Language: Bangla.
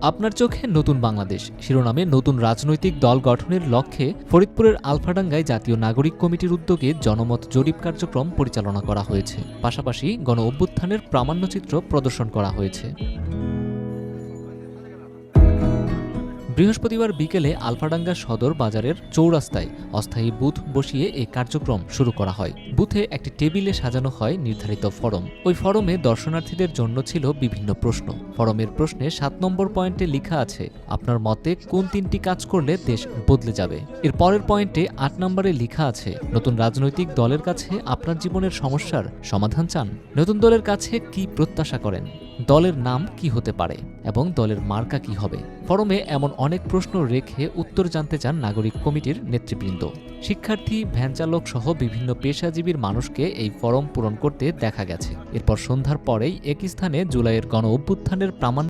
আপনার চোখে নতুন বাংলাদেশ শিরোনামে নতুন রাজনৈতিক দল গঠনের লক্ষ্যে ফরিদপুরের আলফাডাঙ্গায় জাতীয় নাগরিক কমিটির উদ্যোগে জনমত জরিপ কার্যক্রম পরিচালনা করা হয়েছে। পাশাপাশি গণ অভ্যুত্থানের প্রামাণ্যচিত্র প্রদর্শন করা হয়েছে। বৃহস্পতিবার বিকেলে আলফাডাঙ্গা সদর বাজারের চৌরাস্তায় অস্থায়ী বুথ বসিয়ে এই কার্যক্রম শুরু করা হয়। বুথে একটি টেবিলে সাজানো হয় নির্ধারিত ফরম। ওই ফরমে দর্শনার্থীদের জন্য ছিল বিভিন্ন প্রশ্ন। ফরমের প্রশ্নে ৭ নম্বর পয়েন্টে লেখা আছে, আপনার মতে কোন ৩টি কাজ করলে দেশ বদলে যাবে। এর পরের পয়েন্টে ৮ নম্বরে লেখা আছে, নতুন রাজনৈতিক দলের কাছে আপনার জীবনের সমস্যার সমাধান চান। নতুন দলের কাছে কি প্রত্যাশা করেন, দলের নাম কি হতে পারে এবং দলের মার্কা কি হবে। ফরমে এমন অনেক প্রশ্ন রেখে উত্তর জানতে চান নাগরিক কমিটির নেতৃবৃন্দ। শিক্ষার্থী, ভ্যানচালক সহ বিভিন্ন পেশাজীবীর মানুষকে এই ফরম পূরণ করতে দেখা গেছে। এরপর সন্ধ্যার পরেই এক স্থানে জুলাইয়ের গণ অভ্যুত্থানের প্রামাণ্য